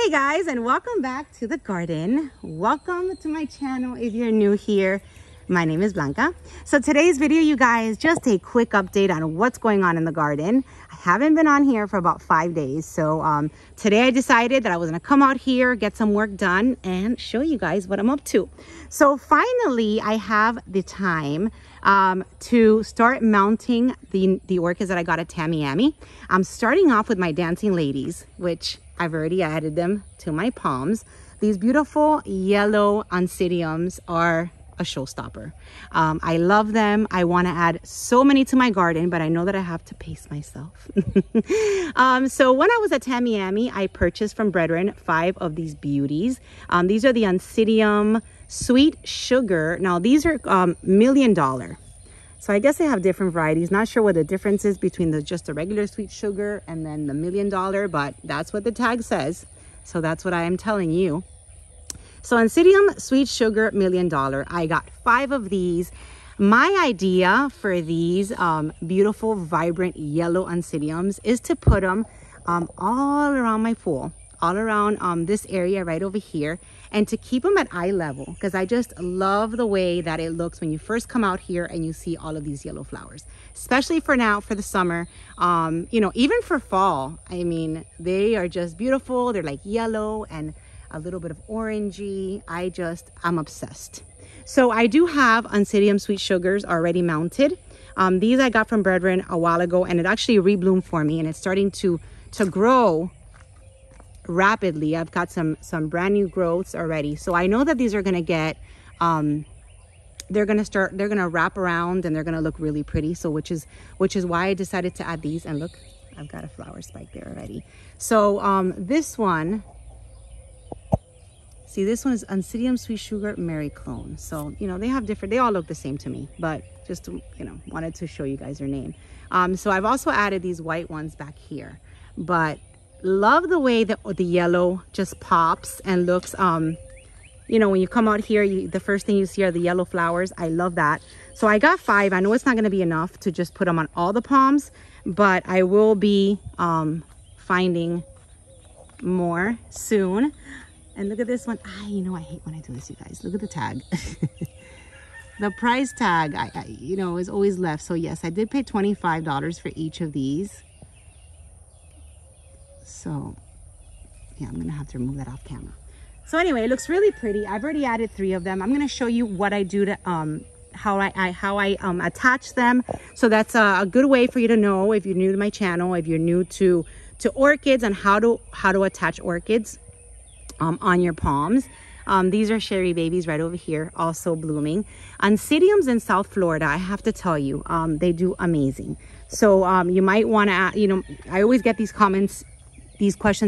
Hey guys, and welcome back to the garden. Welcome to my channel if you're new here. My name is Blanca. So today's video, you guys, just a quick update on what's going on in the garden. I haven't been on here for about 5 days. So today I decided that I was gonna come out here, get some work done and show you guys what I'm up to. So finally, I have the time to start mounting the orchids that I got at Tamiami. I'm starting off with my dancing ladies, which I've already added them to my palms. These beautiful yellow Oncidiums are a showstopper. I love them. I want to add so many to my garden, but I know that I have to pace myself. So when I was at Tamiami, I purchased from Brethren 5 of these beauties. These are the Oncidium Sweet Sugar. Now these are $1 million. So I guess they have different varieties. Not sure what the difference is between just the regular sweet sugar and then the $1 million, but that's what the tag says. So that's what I am telling you. So Oncidium Sweet Sugar $1 million. I got 5 of these. My idea for these beautiful, vibrant yellow Oncidiums is to put them all around my pool, all around this area right over here, and to keep them at eye level, because I just love the way that it looks when you first come out here and you see all of these yellow flowers, especially for now, for the summer, you know, even for fall. I mean, they are just beautiful. They're like yellow and a little bit of orangey. I'm obsessed. So I do have Oncidium Sweet Sugars already mounted. These I got from Brethren a while ago, and it actually rebloomed for me, and it's starting to grow rapidly. I've got some brand new growths already. So I know that these are going to get, they're going to wrap around and they're going to look really pretty. So which is why I decided to add these. And look, I've got a flower spike there already. So this one, see, this one is Oncidium Sweet Sugar Mary Clone. So, you know, they have different, they all look the same to me, but just, you know, wanted to show you guys their name. So I've also added these white ones back here, but love the way that the yellow just pops and looks. You know, when you come out here, the first thing you see are the yellow flowers. I love that. So I got 5. I know it's not going to be enough to just put them on all the palms, but I will be finding more soon. And look at this one. You know, I hate when I do this, you guys. Look at the tag. The price tag, you know, is always left. So yes, I did pay $25 for each of these. So yeah, I'm gonna have to remove that off camera. So anyway, it looks really pretty. I've already added 3 of them. I'm gonna show you what I do to how I attach them. So that's a good way for you to know, if you're new to my channel, if you're new to orchids, and how to attach orchids on your palms. These are Sherry Babies right over here, also blooming. Oncidiums in South Florida, I have to tell you, they do amazing. So you might want to, you know, I always get these questions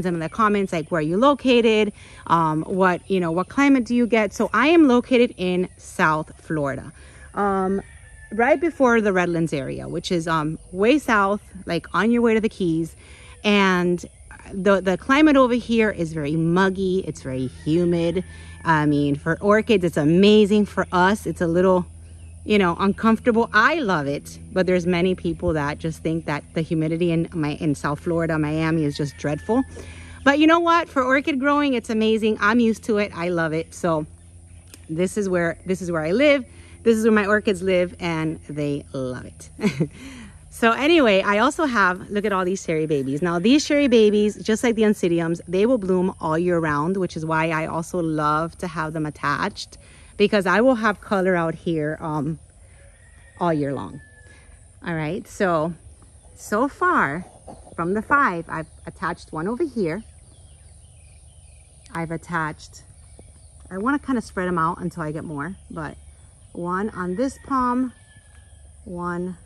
in the comments, like, where are you located? What climate do you get? So I am located in South Florida, right before the Redlands area, which is way south, like on your way to the Keys. And the climate over here is very muggy. It's very humid. I mean, for orchids, it's amazing. For us, it's a little, you know, uncomfortable. I love it, but there's many people that just think that the humidity in South Florida, Miami, is just dreadful. But you know what? For orchid growing, it's amazing. I'm used to it. I love it. So this is where I live. This is where my orchids live, and they love it. So anyway, I also have, look at all these Sherry Babies. Now these Sherry Babies, just like the Oncidiums, they will bloom all year round, which is why I also love to have them attached, because I will have color out here all year long. All right, so far from the 5, I've attached 1 over here. I've attached, I want to kind of spread them out until I get more, but 1 on this palm, 1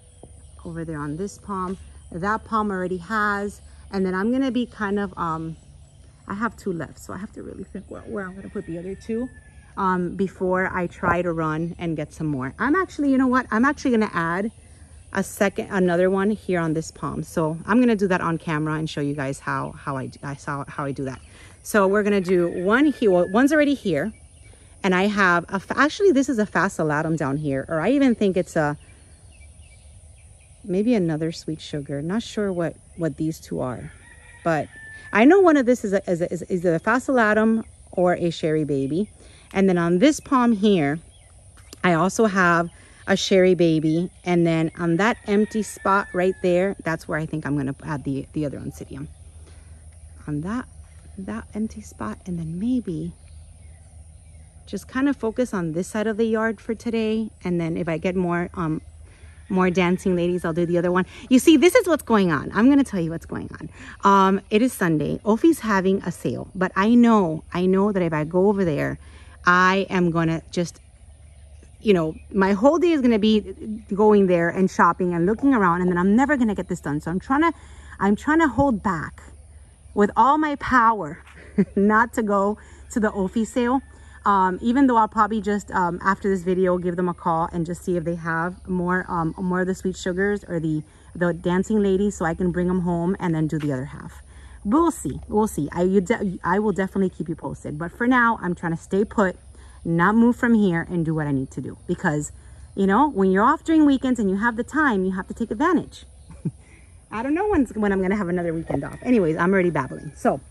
over there on this palm. That palm already has, and then I'm gonna be kind of I have 2 left, so I have to really think where I'm gonna put the other 2 before I try to run and get some more. I'm actually, you know what, I'm actually gonna add another one here on this palm. So I'm gonna do that on camera and show you guys how I do that. So we're gonna do 1 here. Well, 1's already here, and I have actually this is a Fascinatum down here, or I even think it's maybe another Sweet Sugar. Not sure what these 2 are, but I know one of this is a Fascillatum or a Sherry Baby. And then on this palm here, I also have a Sherry Baby. And then on that empty spot right there, that's where I think I'm going to add the other Oncidium. On that empty spot, and then maybe just kind of focus on this side of the yard for today. And then if I get more dancing ladies, I'll do the other one. You see, this is what's going on. I'm going to tell you what's going on. It is Sunday. Ophie's having a sale, but I know that if I go over there, I am going to just, you know, my whole day is going to be going there and shopping and looking around, and then I'm never going to get this done. So I'm trying to hold back with all my power not to go to the Ophie sale. Even though I'll probably just after this video give them a call and just see if they have more of the sweet sugars or the dancing ladies, so I can bring them home and then do the other half. We'll see. I will definitely keep you posted. But for now, I'm trying to stay put, not move from here, and do what I need to do, because you know, when you're off during weekends and you have the time, you have to take advantage. I don't know when I'm gonna have another weekend off. Anyways, I'm already babbling. So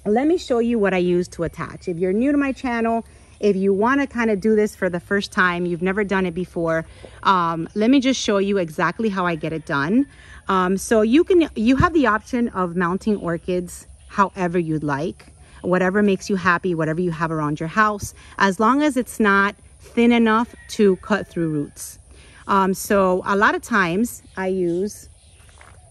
let me show you what I use to attach. If you're new to my channel, if you want to kind of do this for the first time, you've never done it before, let me just show you exactly how I get it done. So you have the option of mounting orchids however you'd like, whatever makes you happy, whatever you have around your house, as long as it's not thin enough to cut through roots. So a lot of times I use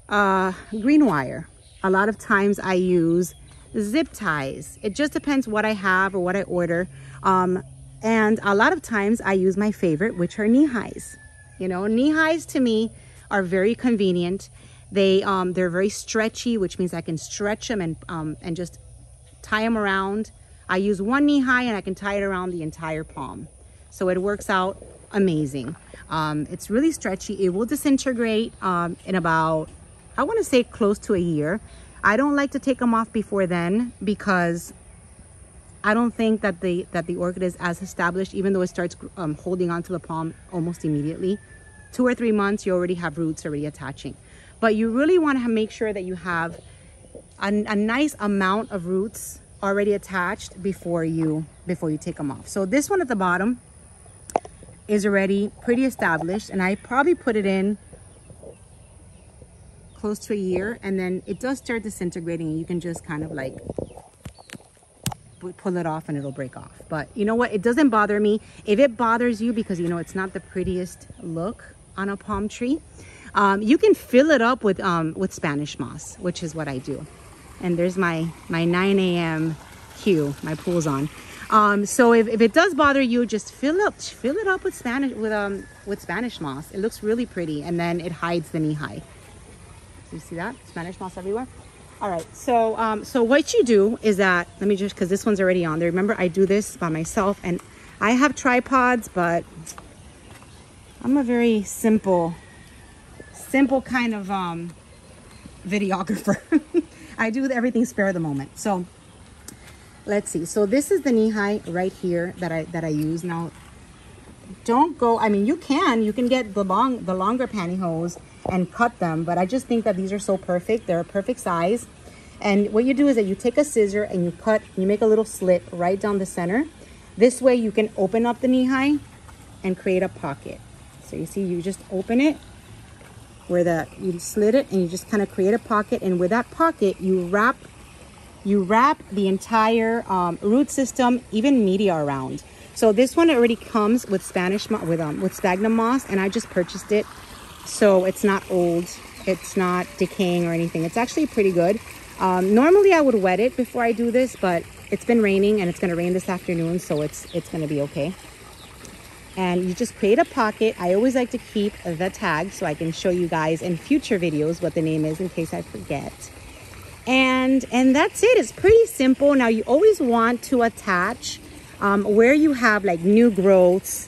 green wire. A lot of times I use zip ties. It just depends what I have or what I order. And a lot of times I use my favorite, which are knee highs. You know, knee highs to me are very convenient. They're very stretchy, which means I can stretch them and just tie them around. I use one knee high and I can tie it around the entire palm. So it works out amazing. It's really stretchy. It will disintegrate in about, I want to say, close to a year. I don't like to take them off before then, because I don't think that the orchid is as established, even though it starts holding onto the palm almost immediately. 2 or 3 months, you already have roots already attaching. But you really want to make sure that you have a nice amount of roots already attached before you take them off. So this one at the bottom is already pretty established, and I probably put it in close to a year, and then it does start disintegrating, and you can just kind of like pull it off and it'll break off. But you know what, it doesn't bother me. If it bothers you because you know it's not the prettiest look on a palm tree, you can fill it up with Spanish moss, which is what I do. And there's my 9 a.m. cue. My pool's on. So if it does bother you, just fill it up with Spanish moss. It looks really pretty, and then it hides the knee high. You see that? Spanish moss everywhere. All right, so what you do is that, let me just, because this one's already on there. Remember, I do this by myself, and I have tripods, but I'm a very simple kind of videographer. I do everything spare the moment. So let's see. So this is the knee high right here that I use. Now, don't go, I mean, you can get the longer pantyhose and cut them, but I just think that these are so perfect. They're a perfect size. And what you do is that you take a scissor and you make a little slit right down the center. This way you can open up the knee high and create a pocket. So you see, you just open it where you slit it, and you just kind of create a pocket, and with that pocket you wrap the entire root system, even media around. So this one already comes with with sphagnum moss, and I just purchased it, so it's not old, it's not decaying or anything. It's actually pretty good. Normally I would wet it before I do this, but it's been raining and it's going to rain this afternoon, so it's going to be okay. And you just create a pocket. I always like to keep the tag so I can show you guys in future videos what the name is in case I forget. And that's it. It's pretty simple. Now you always want to attach where you have like new growths,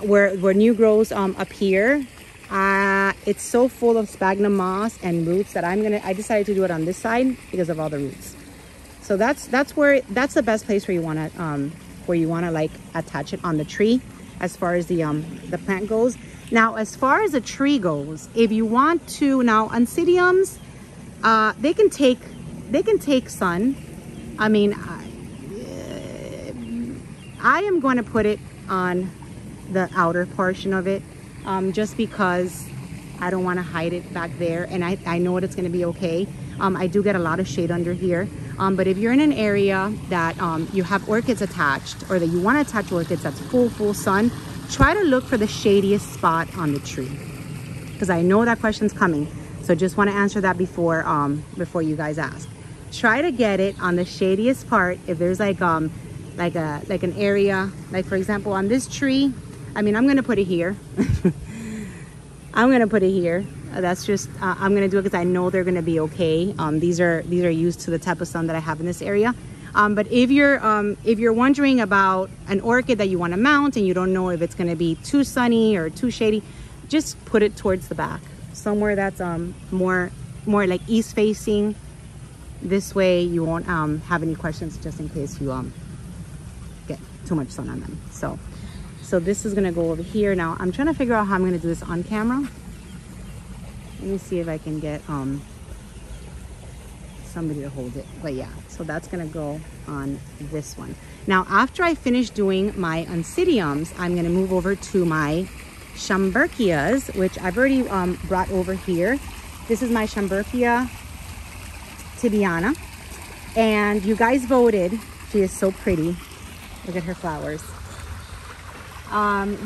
where new growths appear. It's so full of sphagnum moss and roots that I decided to do it on this side because of all the roots. So that's the best place where you want to like attach it on the tree as far as the plant goes. Now, as far as the tree goes, if you want to, now Oncidiums, They can take sun. I mean, I am going to put it on the outer portion of it, just because I don't want to hide it back there, and I know it's going to be okay. I do get a lot of shade under here, but if you're in an area that you have orchids attached, or that you want to attach orchids that's full sun, try to look for the shadiest spot on the tree, because I know that question's coming. So just want to answer that before you guys ask. Try to get it on the shadiest part. If there's like an area, like for example on this tree, I mean, I'm gonna put it here. I'm gonna put it here. That's just I'm gonna do it because I know they're gonna be okay. These are used to the type of sun that I have in this area. But if you're wondering about an orchid that you want to mount and you don't know if it's gonna be too sunny or too shady, just put it towards the back, somewhere that's more like east facing. This way you won't have any questions, just in case you get too much sun on them. So this is gonna go over here. Now I'm trying to figure out how I'm gonna do this on camera. Let me see if I can get somebody to hold it. But yeah, so that's gonna go on this one. Now after I finish doing my Oncidiums, I'm gonna move over to my Chambrias, which I've already brought over here. This is my Chambria Tibiana, and you guys voted. She is so pretty. Look at her flowers.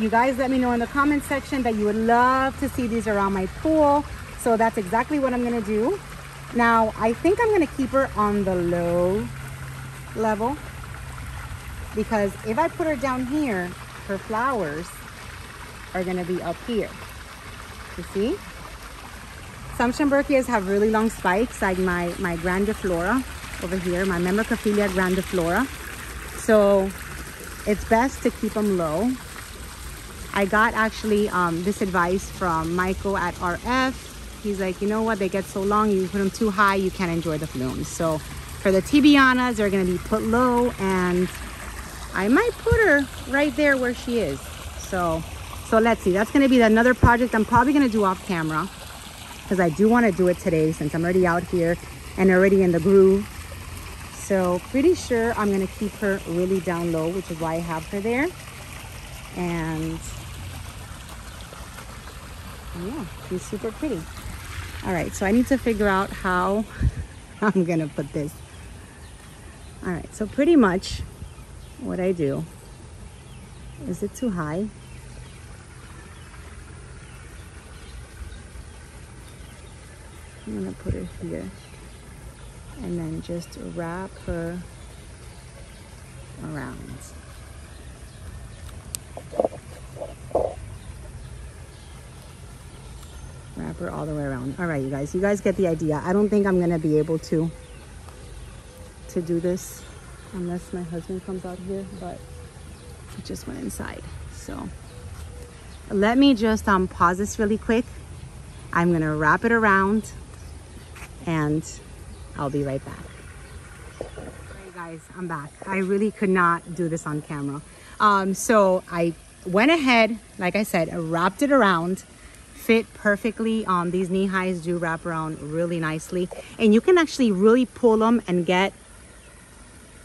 You guys let me know in the comment section that you would love to see these around my pool, so that's exactly what I'm gonna do. Now I think I'm gonna keep her on the low level, because if I put her down here, her flowers are gonna be up here. You see? Some Chambrias have really long spikes, like my grandiflora over here, my Memorcophilia grandiflora. So it's best to keep them low. I got actually this advice from Michael at RF. He's like, you know what, they get so long, you put them too high, you can't enjoy the blooms. So for the Tibianas, they're gonna be put low, and I might put her right there where she is. So let's see, that's gonna be another project I'm probably gonna do off camera, because I do wanna do it today since I'm already out here and already in the groove. So pretty sure I'm gonna keep her really down low, which is why I have her there. And yeah, she's super pretty. All right, so I need to figure out how I'm gonna put this. All right, so pretty much what I do, is it too high? I'm gonna put her here and then just wrap her around. Wrap her all the way around. All right, you guys get the idea. I don't think I'm gonna be able to do this unless my husband comes out here, but it just went inside. So let me just pause this really quick. I'm gonna wrap it around and I'll be right back. Hey guys, I'm back. I really could not do this on camera. So I went ahead, like I said, I wrapped it around. Fit perfectly. These knee highs do wrap around really nicely, and you can actually really pull them and get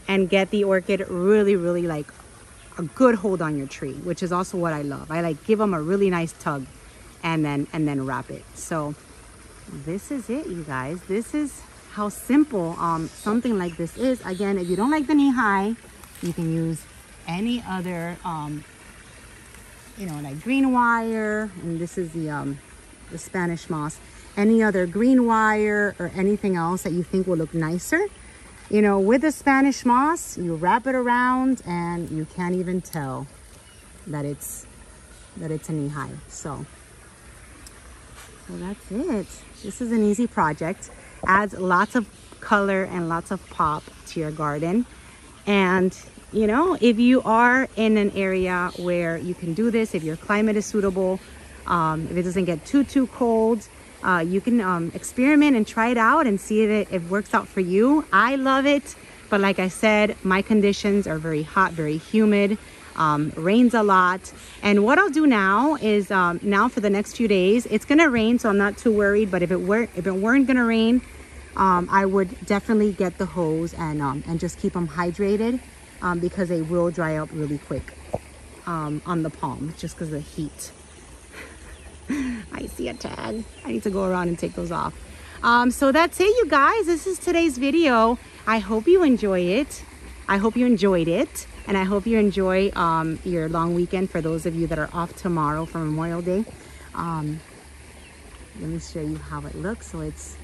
the orchid really like a good hold on your tree, which is also what I love. I like give them a really nice tug and then wrap it. So this is it, you guys. This is how simple something like this is. Again, if you don't like the knee high, you can use any other you know, like green wire, and this is the Spanish moss. Any other green wire or anything else that you think will look nicer. You know, with the Spanish moss, you wrap it around and you can't even tell that it's a knee high. So that's it. This is an easy project. Adds lots of color and lots of pop to your garden. And you know, if you are in an area where you can do this, if your climate is suitable, if it doesn't get too cold, you can experiment and try it out and see if it works out for you. I love it, but like I said, my conditions are very hot, very humid, rains a lot. And what I'll do now is now for the next few days, it's gonna rain, so I'm not too worried. But if it weren't gonna rain, I would definitely get the hose and just keep them hydrated because they will dry up really quick on the palm just because of the heat. I see a tag. I need to go around and take those off. So that's it, you guys. This is today's video. I hope you enjoy it. I hope you enjoyed it. And I hope you enjoy your long weekend for those of you that are off tomorrow for Memorial Day. Let me show you how it looks. So it's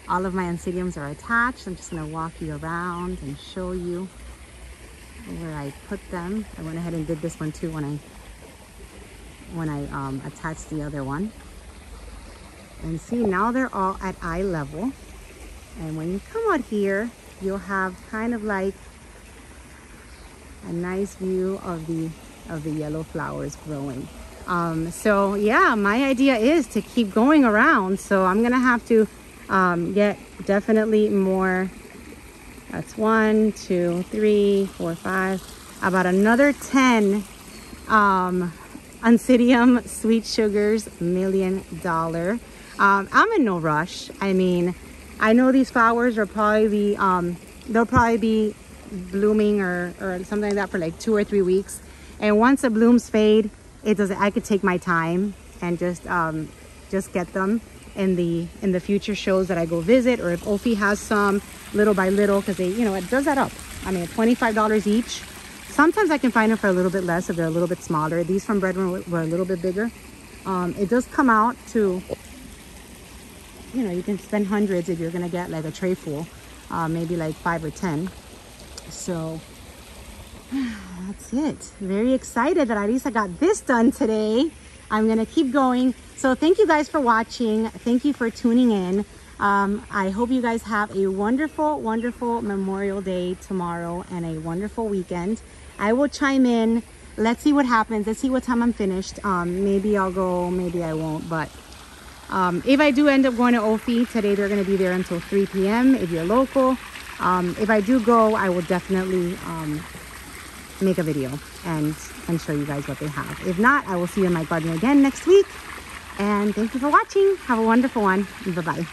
all of my Oncidiums are attached. I'm just going to walk you around and show you where I put them. I went ahead and did this one too when I attached the other one. And see, now they're all at eye level. And when you come out here, you'll have kind of like a nice view of the yellow flowers growing. So yeah, my idea is to keep going around. So I'm gonna have to get definitely more. That's 1, 2, 3, 4, 5, about another 10 Oncidium Sweet Sugars $1 million. I'm in no rush. I mean, I know these flowers are probably they'll probably be blooming or something like that for like 2 or 3 weeks, and once the blooms fade, I could take my time and just get them in the future shows that I go visit, or if Ophi has some, little by little, because they, you know, it does that up. I mean, $25 each. Sometimes I can find them for a little bit less if they're a little bit smaller. These from Breadwin were a little bit bigger. It does come out to, you know, you can spend hundreds if you're gonna get like a tray full, maybe like 5 or 10. So that's it. Very excited that at least I got this done today. I'm gonna keep going. So thank you guys for watching. Thank you for tuning in. I hope you guys have a wonderful, wonderful Memorial Day tomorrow and a wonderful weekend. I will chime in. Let's see what happens. Let's see what time I'm finished. Maybe I'll go, maybe I won't, but if I do end up going to Ophi today, they're going to be there until 3 p.m. if you're local. If I do go, I will definitely make a video and show you guys what they have. If not, I will see you in my garden again next week. And thank you for watching. Have a wonderful one. Bye-bye.